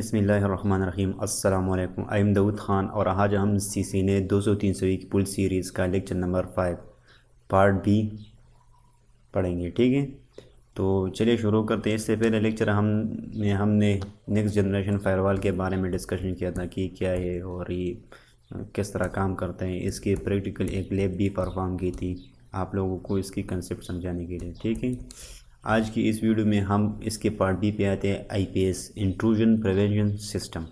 बिस्मिल्लाहिर्रहमानिर्रहीम। अस्सलाम वालेकुम। आई एम दाऊद ख़ान और आज हम सीसीने 200-300 की पुल सीरीज़ का लेक्चर नंबर 5 पार्ट बी पढ़ेंगे। ठीक है, तो चलिए शुरू करते हैं। इससे पहले लेक्चर हमने नेक्स्ट जनरेशन फायरवॉल के बारे में डिस्कशन किया था कि क्या है और ये किस तरह काम करते हैं। इसकी प्रैक्टिकल एक लैब भी परफॉर्म की थी आप लोगों को इसकी कंसेप्ट समझाने के लिए। ठीक है, आज की इस वीडियो में हम इसके पार्ट बी पे आते हैं। IPS intrusion prevention system.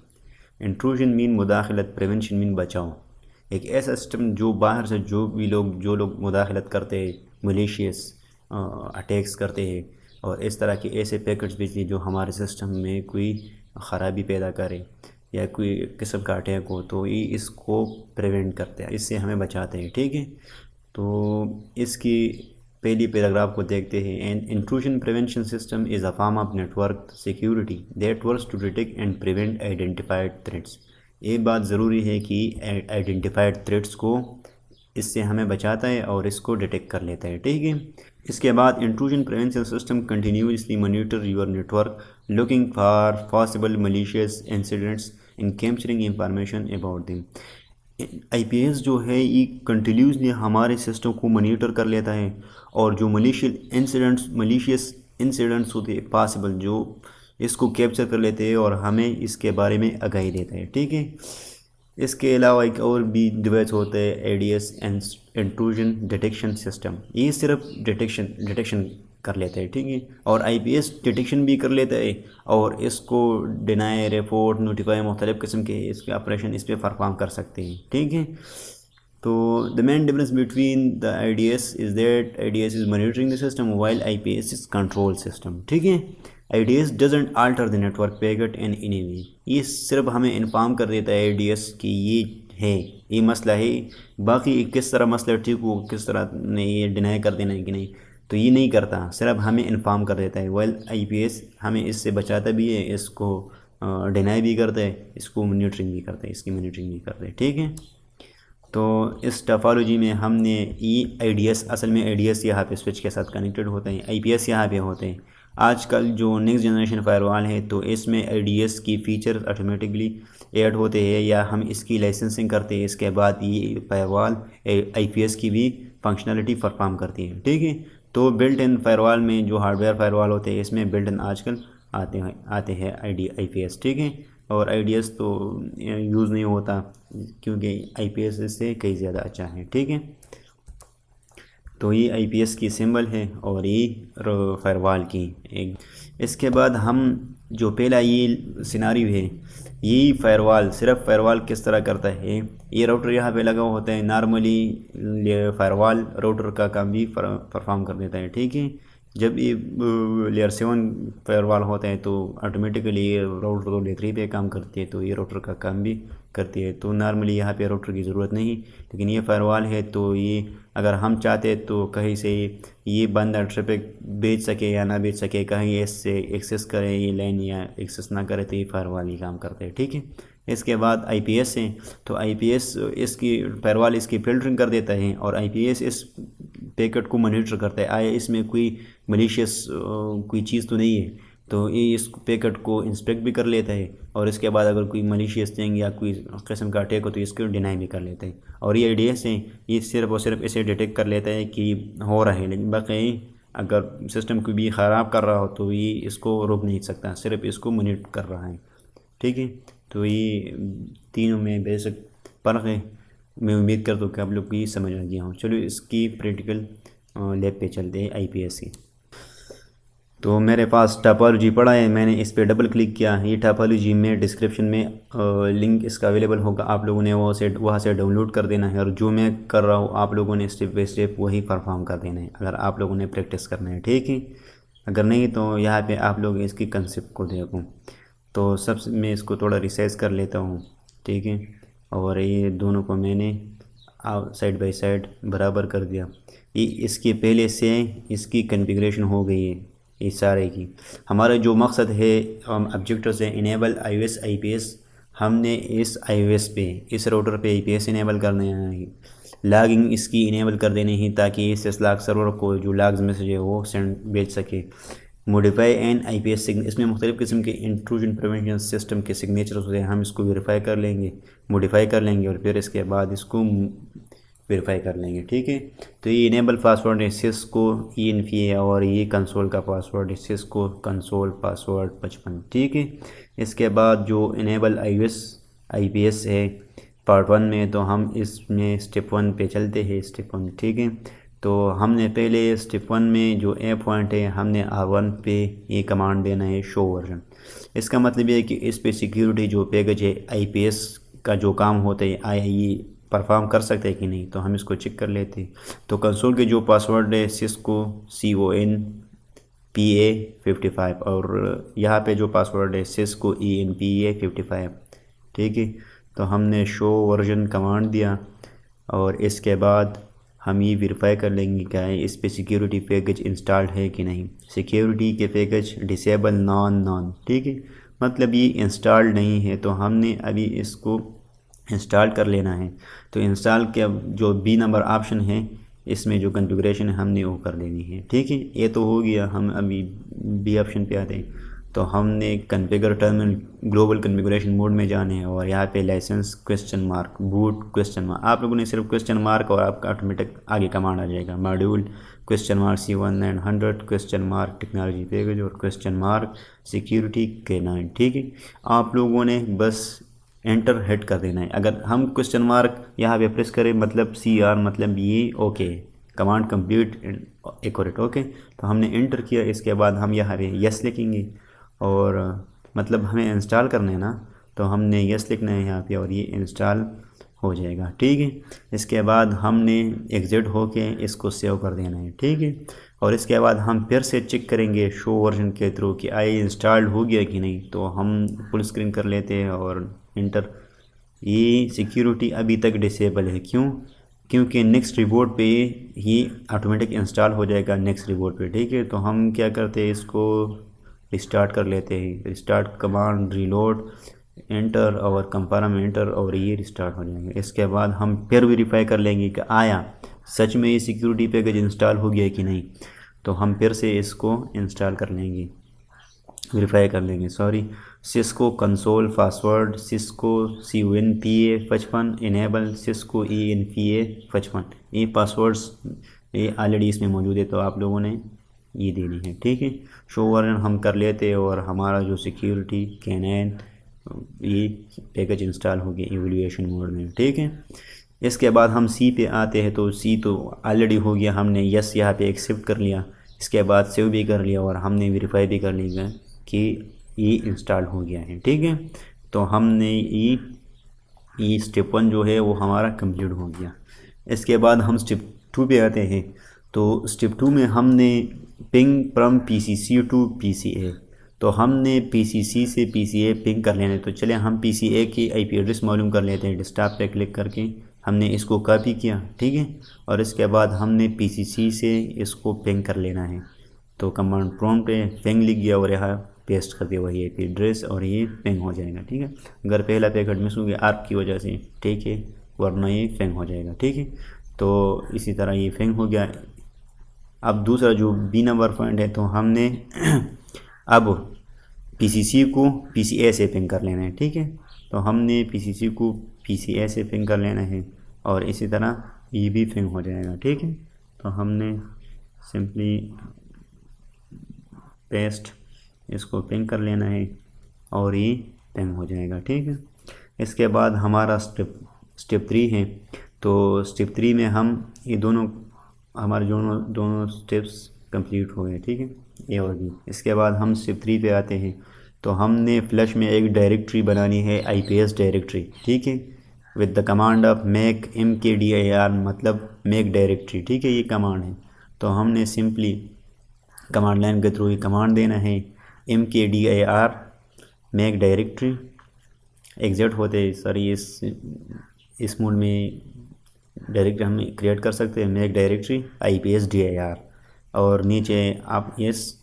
Intrusion mean मुदाखलत, प्रिवेंशन मीन बचाव। एक ऐसा सिस्टम जो बाहर से जो लोग मुदाखलत करते हैं, मलेशियस अटैक्स करते हैं और इस तरह के ऐसे पैकेट्स भेजते हैं जो हमारे सिस्टम में कोई ख़राबी पैदा करे या कोई किस्म का अटैक हो, तो ये इसको प्रिवेंट करते हैं, इससे हमें बचाते हैं। ठीक है, तो इसकी पहली पैराग्राफ को देखते हैं। An intrusion prevention system is a form of network security that works to detect and prevent identified threats. ये बात ज़रूरी है कि आइडेंटिफाइड थ्रेट्स को इससे हमें बचाता है और इसको डिटेक्ट कर लेता है। ठीक है, इसके बाद intrusion prevention system continuously monitor your network looking for possible malicious incidents in capturing information about them. IPS जो है ये कंटिन्यूसली हमारे सिस्टम को मॉनिटर कर लेता है और जो मलिशियस इंसिडेंट्स होते हैं पॉसिबल, जो इसको कैप्चर कर लेते हैं और हमें इसके बारे में आगाही देता है। ठीक है, इसके अलावा एक और भी डिवाइस होता है एडीएस इंट्रूजन डिटेक्शन सिस्टम। ये सिर्फ डिटेक्शन कर लेता है। ठीक है, और आईपीएस डिटेक्शन भी कर लेता है और इसको डिनाई, रिपोर्ट, नोटिफाई, मुख्तलिफ़ किस्म के इसके ऑपरेशन इस पर परफॉर्म कर सकते हैं। ठीक है, तो the main difference between the IDs is that IDs is monitoring the system while IPS is control system. ठीक है, IDs doesn't alter the network packet in any way. ये सिर्फ हमें इन्फॉर्म कर देता है आईडीएस कि ये है, ये मसला है, बाकी किस तरह मसला ठीक हो, किस तरह ने ये डिनाई कर देना है कि नहीं, तो ये नहीं करता, सिर्फ हमें इन्फॉर्म कर देता है। वेल आईपीएस हमें इससे बचाता भी है, इसको डिनाई भी करता है, इसको मॉनिटरिंग भी करता है, इसकी मॉनिटरिंग भी करता है। ठीक है, तो इस टोपोलॉजी में हमने ई आईडीएस, असल में आईडीएस यहाँ पे स्विच के साथ कनेक्टेड होते हैं, आईपीएस यहाँ पे होते हैं। आजकल जो नेक्स्ट जनरेशन फायरवॉल है तो इसमें आईडीएस की फ़ीचर ऑटोमेटिकली ऐड होते हैं या हम इसकी लाइसेंसिंग करते हैं। इसके बाद ये फायरवॉल आईपीएस की भी फंक्शनलिटी परफॉर्म करती है। ठीक है, तो बिल्ट इन फायरवॉल में जो हार्डवेयर फायरवॉल होते हैं इसमें बिल्ट इन आजकल आते हैं आईपीएस। ठीक है, और आईडीएस तो यूज़ नहीं होता क्योंकि आईपीएस इससे कई ज़्यादा अच्छा है। ठीक है, तो ये आईपीएस की सिंबल है और ये फायरवॉल की एक। इसके बाद हम जो पहला ये सिनारियो है, ये फायरवॉल सिर्फ फायरवॉल किस तरह करता है। ये राउटर यहाँ पे लगा होता है, नॉर्मली फायरवॉल राउटर का काम भी परफॉर्म कर देता है। ठीक है, जब ये लेयर 7 फायरवॉल होता है तो ऑटोमेटिकली ये राउटर तो लेयर 3 पे काम करती है, तो ये राउटर का काम भी करती है। तो नॉर्मली यहाँ पे राउटर की ज़रूरत नहीं, लेकिन ये फायरवॉल है तो ये अगर हम चाहते तो कहीं से ये बंदा ट्रैफिक भेज सके या ना भेज सके, कहीं इससे एक्सेस करे ये लाइन या एक्सेस ना करे, तो ये फायरवॉल ही काम करते हैं। ठीक है, इसके बाद आईपीएस है, तो आईपीएस इसकी फायरवॉल इसकी फ़िल्टरिंग कर देता है और आईपीएस इस पैकेट को मॉनिटर करता है, आया इसमें कोई मलिशियस कोई चीज़ तो नहीं है, तो ये इस पैकेट को इंस्पेक्ट भी कर लेता है और इसके बाद अगर कोई मलिशियस थिंग या कोई किस्म का अटैक हो तो इसको डिनाई भी कर लेता है। और ये आईडीएस है, ये सिर्फ और सिर्फ इसे डिटेक्ट कर लेता है कि हो रहा है, लेकिन बाकी अगर सिस्टम को भी ख़राब कर रहा हो तो ये इसको रोक नहीं सकता, सिर्फ इसको मॉनिटर कर रहा है। ठीक है, तो ये तीनों में बेसिक फ़र्क है। मैं उम्मीद करता हूँ कि आप लोग को ये समझ आ गया हूँ। चलो इसकी प्रैक्टिकल लैब पे चलते हैं आईपीएस की। तो मेरे पास टोपोलॉजी पड़ा है, मैंने इस पर डबल क्लिक किया। ये टोपोलॉजी में डिस्क्रिप्शन में लिंक इसका अवेलेबल होगा, आप लोगों ने वहाँ से डाउनलोड कर देना है और जो मैं कर रहा हूँ आप लोगों ने स्टेप बाई स्टेप वही परफॉर्म कर देना है अगर आप लोगों ने प्रैक्टिस करना है। ठीक है, अगर नहीं तो यहाँ पे आप लोग इसकी कंसेप्ट को देखो। तो सबसे मैं इसको थोड़ा रिसाइज कर लेता हूँ। ठीक है, और ये दोनों को मैंने साइड बाय साइड बराबर कर दिया। ये इसके पहले से इसकी कॉन्फ़िगरेशन हो गई है इस सारे की। हमारा जो मकसद है ऑब्जेक्टिव से इनेबल आईओएस आईपीएस, हमने इस आईओएस पे इस राउटर पे आईपीएस इनेबल करने है, लॉगिंग इसकी इनेबल कर देनी है ताकि इस लॉग सर्वर को जो लॉग्स मैसेज है वो सेंड भेज सके। मॉडिफाई एन IPS सिग्नेचर, इसमें मुख्तलिफ़ किस्म के इंट्रूजन प्रिवेंशन सिस्टम के सिग्नेचर्स होते हैं, हम इसको वेरीफाई कर लेंगे, मॉडिफाई कर लेंगे और फिर इसके बाद इसको वेरीफाई कर लेंगे। ठीक है, तो ये इनेबल पासवर्ड है सिस्को ENVA और ये कंसोल का पासवर्ड है सिस्को कंसोल पासवर्ड 55। ठीक है, इसके बाद जो इनेबल IPS है पार्ट 1 में, तो हम इसमें स्टेप 1 पे चलते हैं। स्टेप 1, ठीक है, तो हमने पहले स्टेप 1 में जो पॉइंट है हमने R1 पे ये कमांड देना है शो वर्जन। इसका मतलब ये है कि इस पे सिक्योरिटी जो पैकेज है IPS का जो काम होता है ये परफॉर्म कर सकते हैं कि नहीं, तो हम इसको चेक कर लेते हैं। तो कंसोल के जो पासवर्ड है सिस्को CONPA55 और यहाँ पे जो पासवर्ड है सिस्को ENPA55। ठीक है, तो हमने शो वर्जन कमांड दिया और इसके बाद हम ये वेरीफाई कर लेंगे क्या है इस पे सिक्योरिटी पैकेज इंस्टॉल्ड है कि नहीं। सिक्योरिटी के पैकेज डिसेबल नॉन। ठीक है, मतलब ये इंस्टॉल्ड नहीं है, तो हमने अभी इसको इंस्टॉल कर लेना है। तो इंस्टॉल के जो B नंबर ऑप्शन है इसमें जो कॉन्फ़िगरेशन है हमने वो कर लेनी है। ठीक है, ये तो हो गया, हम अभी B ऑप्शन पे आते हैं। तो हमने configure terminal global configuration mode में जाने हैं और यहाँ पे license question mark boot question mark, आप लोगों ने सिर्फ क्वेश्चन मार्क और आपका ऑटोमेटिक आगे कमांड आ जाएगा module question mark C1900 question mark technology package और क्वेश्चन मार्क सिक्योरिटी K9। ठीक है, आप लोगों ने बस एंटर हिट कर देना है। अगर हम क्वेश्चन मार्क यहाँ पे प्रेस करें मतलब CR मतलब ये okay command complete accurate okay, तो हमने एंटर किया। इसके बाद हम यहाँ पे यस लिखेंगे और मतलब हमें इंस्टॉल करना है ना, तो हमने यस लिखना है यहाँ पे और ये इंस्टॉल हो जाएगा। ठीक है, इसके बाद हमने एग्जिट होके इसको सेव कर देना है। ठीक है, और इसके बाद हम फिर से चेक करेंगे शो वर्जन के थ्रू कि आई इंस्टॉल्ड हो गया कि नहीं। तो हम फुल स्क्रीन कर लेते हैं और इंटर। ये सिक्योरिटी अभी तक डिसेबल है, क्यों? क्योंकि नेक्स्ट रिपोर्ट पे ये ऑटोमेटिक इंस्टॉल हो जाएगा नेक्स्ट रिपोर्ट पे। ठीक है, तो हम क्या करते हैं इसको रिस्टार्ट कर लेते हैं। रिस्टार्ट कमांड रीलोड एंटर और कंफर्म एंटर और ये रिस्टार्ट हो जाएंगे। इसके बाद हम फिर वेरीफाई कर लेंगे कि आया सच में ये सिक्योरिटी पैकेज इंस्टॉल हो गया कि नहीं। तो हम फिर से इसको इंस्टॉल कर लेंगे, वेरीफाई कर लेंगे। Sorry, Cisco console password Cisco CONPA55 enable Cisco ENPA55 ये पासवर्ड्स ये ऑलरेडी इसमें मौजूद है, तो आप लोगों ने ये देनी है। ठीक है, शो वर्जन हम कर लेते हैं और हमारा जो सिक्योरिटी K9 ये पैकेज इंस्टॉल हो गया इवैल्यूएशन मोड में। ठीक है, इसके बाद हम C पे आते हैं। तो C तो ऑलरेडी हो गया, हमने यस यहाँ पे एक्सेप्ट कर लिया। इसके बाद सेव भी कर लिया और हमने वेरीफाई भी कर लिया कि ये इंस्टॉल हो गया है। ठीक है, तो हमने ये स्टेप 1 जो है वो हमारा कंप्लीट हो गया। इसके बाद हम स्टेप 2 पे आते हैं। तो स्टेप 2 में हमने ping from PCC to PCA, तो हमने PCC से PCA पिंग कर लेना है। तो चले हम PCA की IP एड्रेस मालूम कर लेते हैं। डेस्कटॉप पे क्लिक करके हमने इसको कॉपी किया। ठीक है, और इसके बाद हमने PCC से इसको पिंग कर लेना है। तो कमांड प्रॉम्प्ट पे पिंग लिख गया और यहाँ पेस्ट कर दिया वही IP एड्रेस और ये पिंग हो जाएगा। ठीक है, अगर पहला पैकेट मिस हो गया आर्क की वजह से, ठीक है, वरना ये पिंग हो जाएगा। ठीक है, तो इसी तरह ये पिंग हो गया। अब दूसरा जो B नंबर पॉइंट है, तो हमने अब PCC को PCA से पिंग कर लेना है। ठीक है, तो हमने PCC को PCA से पिंग कर लेना है और इसी तरह ये भी पिंग हो जाएगा। ठीक है, तो हमने सिंपली पेस्ट इसको पिंग कर लेना है और ये पिंग हो जाएगा। ठीक है, इसके बाद हमारा स्टेप 3 है। तो स्टेप 3 में हम ये हमारे दोनों स्टेप्स कंप्लीट हो गए। ठीक है, ए और बी। इसके बाद हम स्टेप 3 पे आते हैं। तो हमने फ्लैश में एक डायरेक्टरी बनानी है IPS डायरेक्टरी। ठीक है, with the command of make MKDIR मतलब मेक डायरेक्टरी। ठीक है, ये कमांड है। तो हमने सिंपली कमांड लाइन के थ्रू ये कमांड देना है MKDIR मेक डायरेक्टरी। एग्जिट होते सॉरी इस मोड में डायरेक्टरी हम क्रिएट कर सकते हैं मेक डायरेक्टरी IPS DIR और नीचे आप यस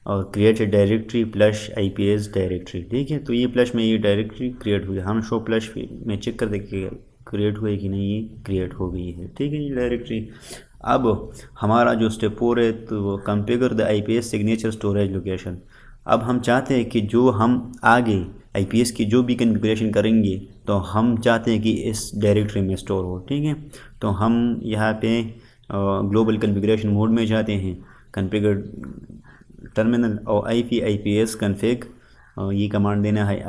और create directory plus IPS directory. ठीक है, तो ये प्लस में ये डायरेक्टरी क्रिएट हुई। हम शो प्लस में चेक कर देखिए क्रिएट हुई कि नहीं, ये क्रिएट हो गई है। ठीक है, ये डायरेक्टरी। अब हमारा जो स्टेप 4 है तो configure the IPS signature storage location. अब हम चाहते हैं कि जो हम आगे आईपीएस की जो भी कॉन्फ़िगरेशन करेंगे तो हम चाहते हैं कि इस डायरेक्टरी में स्टोर हो, ठीक है। तो हम यहाँ पे ग्लोबल कॉन्फ़िगरेशन मोड में जाते हैं, कॉन्फ़िगर टर्मिनल और आईपीएस कॉन्फ़िग, ये कमांड देना है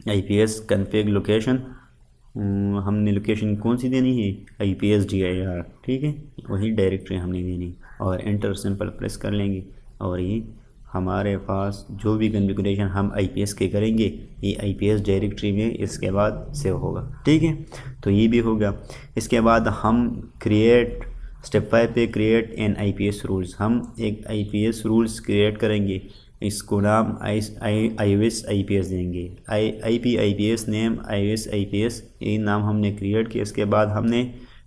आईपीएस कॉन्फ़िग लोकेशन। हमने लोकेशन कौन सी देनी है, IPS_dir, ठीक है, वही डायरेक्टरी हमने देनी और एंटर सिंपल प्रेस कर लेंगे और ये हमारे पास जो भी कॉन्फ़िगरेशन हम IPS के करेंगे ये IPS डायरेक्टरी में इसके बाद सेव होगा, ठीक है। तो ये भी होगा। इसके बाद हम क्रिएट स्टेप 5 पे क्रिएट एन IPS रूल्स, हम एक IPS रूल्स क्रिएट करेंगे, इसको नाम iOS IPS देंगे। IPS नेम iOS IPS ये नाम हमने क्रिएट किया। इसके बाद हमने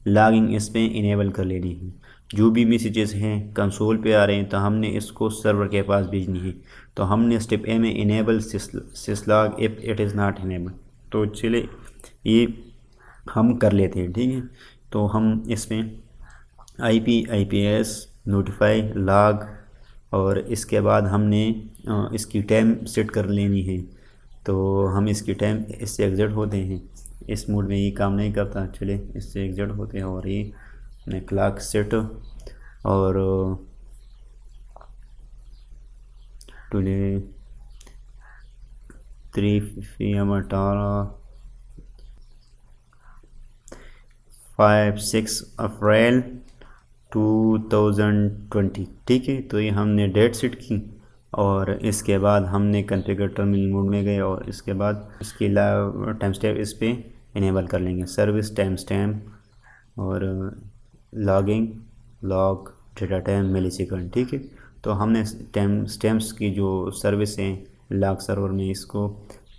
लॉगिंग इस पे इनेबल कर लेनी है। जो भी मैसेजेस हैं कंसोल पे आ रहे हैं तो हमने इसको सर्वर के पास भेजनी है। तो हमने स्टेप ए में enable syslog if it is not enable. तो चले ये हम कर लेते हैं, ठीक है। तो हम इसमें IPS नोटिफाई लॉग और इसके बाद हमने इसकी टाइम सेट कर लेनी है। तो हम इसकी टाइम इससे एग्जिट होते हैं, इस मोड में ये काम नहीं करता, चले इससे एग्जिट होते हैं और ये क्लॉक सेट और टुडे 3 PM 5-6 अप्रैल 2020, ठीक है। तो ये हमने डेट सेट की और इसके बाद हमने कॉन्फ़िगर टर्मिनल मोड में गए और इसके बाद इसकी टाइम स्टैम्प इस पे इनेबल कर लेंगे, सर्विस टाइम स्टैम्प और logging log data time millisecond, ठीक है। तो हमने टाइम स्टैम्प्स की जो सर्विस है लॉग सर्वर में इसको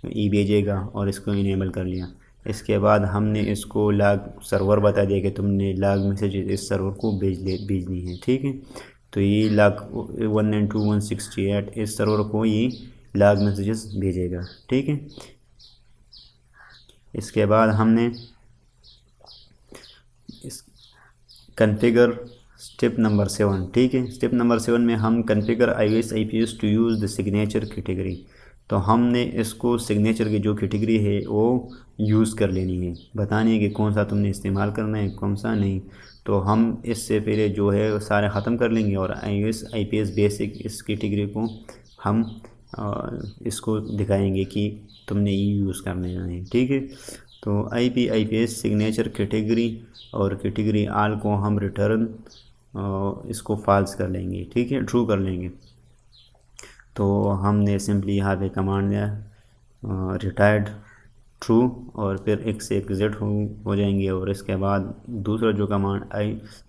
भेजेगा और इसको इनेबल कर लिया। इसके बाद हमने इसको लॉग सर्वर बता दिया कि तुमने लॉग मैसेज इस सर्वर को भेजनी है, ठीक है। तो ये लॉग 192.168 इस सर्वर को ये लॉग मैसेजेस भेजेगा, ठीक है। इसके बाद हमने इस कॉन्फ़िगर स्टेप नंबर 7, ठीक है। स्टेप नंबर 7 में हम configure iOS IPS to use the signature category. तो हमने इसको सिग्नेचर की जो कैटेगरी है वो यूज़ कर लेनी है, बतानी है कि कौन सा तुमने इस्तेमाल करना है कौन सा नहीं। तो हम इससे पहले जो है सारे ख़त्म कर लेंगे और iOS IPS बेसिक इस कैटेगरी को हम इसको दिखाएंगे कि तुमने ये यूज़ करना है, ठीक है। तो IPS सिग्नेचर कैटेगरी और कैटेगरी आल को हम रिटर्न इसको फॉल्स कर लेंगे, ठीक है, ट्रू कर लेंगे। तो हमने सिंपली यहाँ पे कमांड दिया रिटायर्ड ट्रू और फिर एक से एग्जिट हो जाएंगे और इसके बाद दूसरा जो command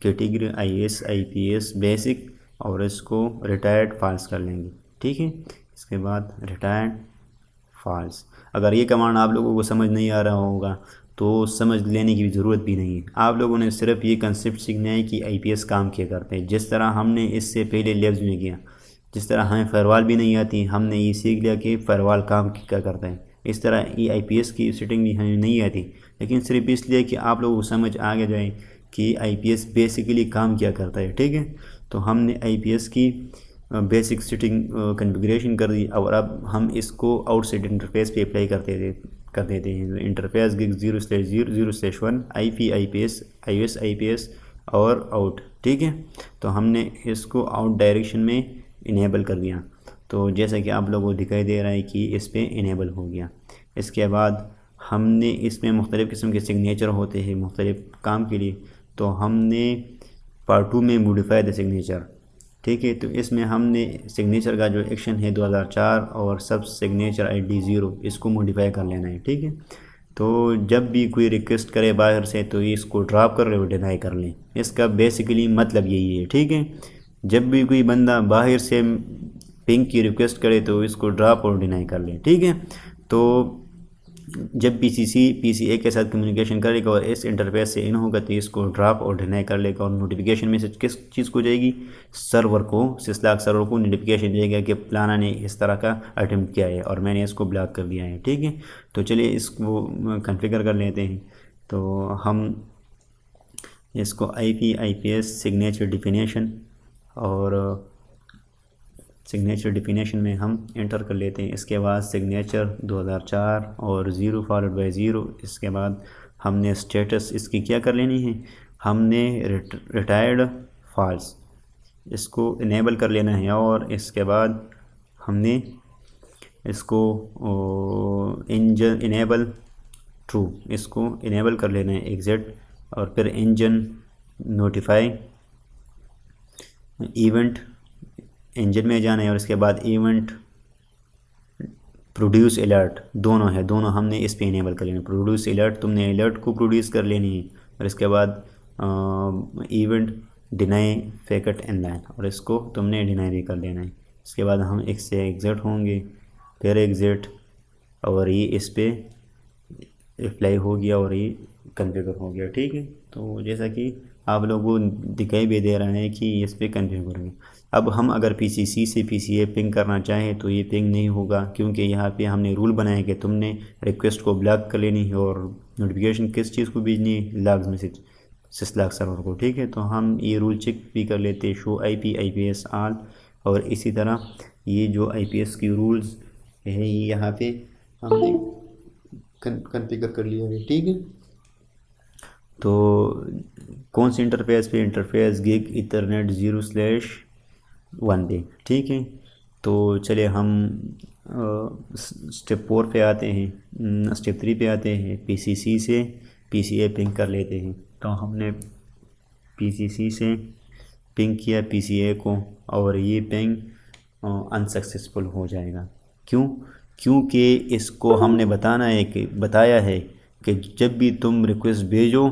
category iOS IPS basic और इसको रिटायर्ड फॉल्स कर लेंगे, ठीक है। इसके बाद रिटायर्ड फॉल्स। अगर ये कमांड आप लोगों को समझ नहीं आ रहा होगा तो समझ लेने की ज़रूरत भी नहीं है, आप लोगों ने सिर्फ ये कंसेप्ट सीखना है कि IPS काम क्या करते हैं। जिस तरह हमने इससे पहले लैब्स में किया, जिस तरह हमें फायरवॉल भी नहीं आती, हमने ये सीख लिया कि फायरवॉल काम क्या करता है। इस तरह ये IPS की सेटिंग भी हमें नहीं आती, लेकिन सिर्फ इसलिए कि आप लोगों को समझ आगे जाए कि IPS बेसिकली काम क्या करता है, ठीक है। तो हमने IPS की बेसिक सेटिंग कॉन्फ़िगरेशन कर दी और अब हम इसको आउटसाइड इंटरफेस पे अप्लाई कर देते हैं। Interface gig 0/0/0/1 IPS iOS IPS और आउट, ठीक है। तो हमने इसको आउट डायरेक्शन में इनेबल कर दिया। तो जैसा कि आप लोगों को दिखाई दे रहा है कि इस पर इनेबल हो गया। इसके बाद हमने इसमें मुख्तलिफ़ किस्म के सिग्नेचर होते हैं मुख्तलिफ़ काम के लिए। तो हमने पार्ट 2 में मॉडिफाई द सिग्नेचर, ठीक है। तो इसमें हमने सिग्नेचर का जो एक्शन है 2004 और सब सिग्नेचर ID 0 इसको मॉडिफाई कर लेना है, ठीक है। तो जब भी कोई रिक्वेस्ट करे बाहर से तो इसको ड्रॉप कर ले और डिनाई कर लें, इसका बेसिकली मतलब यही है, ठीक है। जब भी कोई बंदा बाहर से पिंग की रिक्वेस्ट करे तो इसको ड्रॉप और डिनाई कर लें, ठीक है। तो जब PCA के साथ कम्युनिकेशन करेगा और इस इंटरफेस से इन होगा तो इसको ड्रॉप और डिनाई कर लेगा और नोटिफिकेशन मैसेज किस चीज़ को जाएगी, सर्वर को, सिस्लॉग सर्वर को नोटिफिकेशन देगा कि फलाना ने इस तरह का अटेम्प्ट किया है और मैंने इसको ब्लॉक कर दिया है, ठीक है। तो चलिए इसको कॉन्फ़िगर कर लेते हैं। तो हम इसको IPS सिग्नेचर डिफिनेशन, और सिग्नेचर डिफिनेशन में हम एंटर कर लेते हैं। इसके बाद सिग्नेचर 2004 और 0 फॉलोड बाय 0। इसके बाद हमने स्टेटस इसकी क्या कर लेनी है, हमने रिटायर्ड फॉल्स इसको इनेबल कर लेना है, और इसके बाद हमने इसको इंजन इनेबल ट्रू इसको इनेबल कर लेना है एग्जिट, और फिर इंजन नोटिफाई इवेंट इंजन में जाना है, और इसके बाद इवेंट प्रोड्यूस अलर्ट दोनों है, दोनों हमने इस पे इनेबल कर लेना है। प्रोड्यूस अलर्ट तुमने अलर्ट को प्रोड्यूस कर लेनी है, और इसके बाद इवेंट डिनाई फैकेट इनलाइन, और इसको तुमने डिनाई भी कर लेना है। इसके बाद हम इससे एग्जिट होंगे, फिर एग्जिट, और ये इस पे अप्लाई हो गया और ये कन्फिगर हो गया। ठीक है, तो जैसा कि आप लोगों को दिखाई भी दे रहा है कि इस पे कन्फिगर है। अब हम अगर PCC से PCA पिंग करना चाहें तो ये पिंग नहीं होगा, क्योंकि यहाँ पे हमने रूल बनाया कि तुमने रिक्वेस्ट को ब्लॉक कर लेनी है और नोटिफिकेशन किस चीज़ को भेजनी है, लॉग्स मैसेज सिस्लॉग सर्वर को। ठीक है, तो हम ये रूल चेक भी कर लेते हैं, शो IPS ऑल, और इसी तरह ये जो IPS की रूल्स है ये यहाँ पे हमने कॉन्फ़िगर कर लिया है। ठीक है, तो कौन से इंटरफेस पे, इंटरफेस गिग इथरनेट 0/1 पे। ठीक है, तो चलिए हम स्टेप 4 पे आते हैं, स्टेप 3 पे आते हैं। PCC से PCA पिंग कर लेते हैं। तो हमने PCC से पिंग किया PCA को, और ये पिंग अनसक्सेसफुल हो जाएगा। क्यों? क्योंकि इसको हमने बताया है कि जब भी तुम रिक्वेस्ट भेजो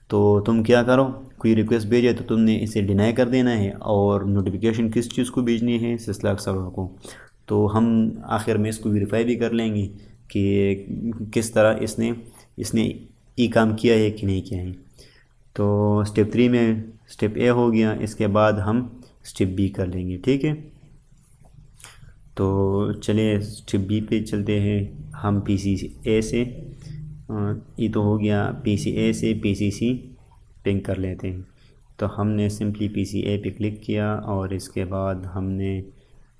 तो तुम क्या करो, कोई रिक्वेस्ट भेजे तो तुमने इसे डिनाई कर देना है, और नोटिफिकेशन किस चीज़ को भेजनी है, सिस्लॉग सर्वर को। तो हम आखिर में इसको वेरीफाई भी कर लेंगे कि किस तरह इसने ये काम किया है कि नहीं किया है। तो स्टेप 3 में स्टेप A हो गया, इसके बाद हम स्टेप B कर लेंगे। ठीक है, तो चलिए स्टेप B पे चलते हैं। हम PCA से ये तो हो गया, PCA से PCC पिंग कर लेते हैं। तो हमने सिंपली PCA पे क्लिक किया, और इसके बाद हमने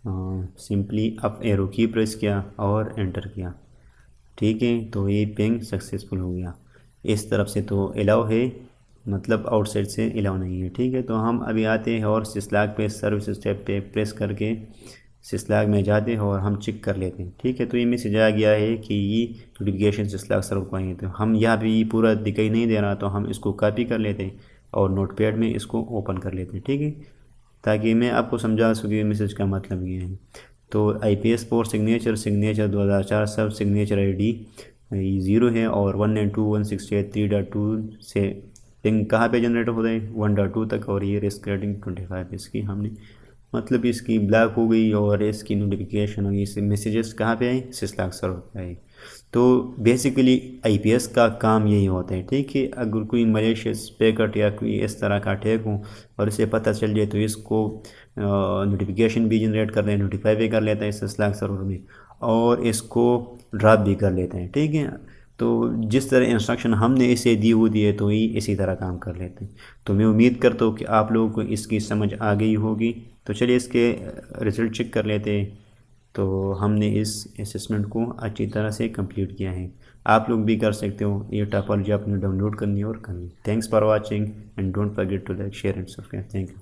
सिंपली अप एरो की प्रेस किया और एंटर किया। ठीक है, तो ये पिंग सक्सेसफुल हो गया। इस तरफ से तो अलाउ है, मतलब आउटसाइड से अलाउ नहीं है। ठीक है, तो हम अभी आते हैं और सिस्लॉग पे सर्विस स्टेप पे प्रेस करके सिस्लॉग में जाते हैं और हम चेक कर लेते हैं। ठीक है, तो ये मैसेज आ गया है कि ये नोटिफिकेशन सिस्लॉग सर्वर को आई है। तो हम यहाँ पे ये पूरा दिखाई नहीं दे रहा, तो हम इसको कॉपी कर लेते हैं और नोटपैड में इसको ओपन कर लेते हैं। ठीक है, ताकि मैं आपको समझा सकूँ मैसेज का मतलब ये है। तो IPS फॉर सिग्नेचर 2004 सब सिग्नेचर ID 0 है, और 192.168.3.2 से पिंग कहाँ पे जनरेट होता है 1.2 तक, और ये रिस्क रेटिंग 25 इसकी हमने मतलब इसकी ब्लॉक हो गई, और इसकी नोटिफिकेशन और ये मैसेजेस कहाँ पे आए, सिस्लॉग सर्वर पे आए। तो बेसिकली IPS का काम यही होता है। ठीक है, अगर कोई मलेशियस पैकेट या कोई इस तरह का अटैक हो और इसे पता चल जाए, तो इसको नोटिफिकेशन भी जनरेट कर रहे हैं, नोटिफाई भी कर लेता है सिस्लॉग सर्वर में, और इसको ड्रॉप भी कर लेते हैं। ठीक है, तो जिस तरह इंस्ट्रक्शन हमने इसे दी होती है तो ये इसी तरह काम कर लेते हैं। तो मैं उम्मीद करता हूँ कि आप लोगों को इसकी समझ आ गई होगी। तो चलिए इसके रिज़ल्ट चेक कर लेते हैं। तो हमने इस असेसमेंट को अच्छी तरह से कंप्लीट किया है। आप लोग भी कर सकते हो, ये टॉपोलॉजी आपने डाउनलोड करनी और करनी। Thanks for watching and don't forget to like share and subscribe. Thank you.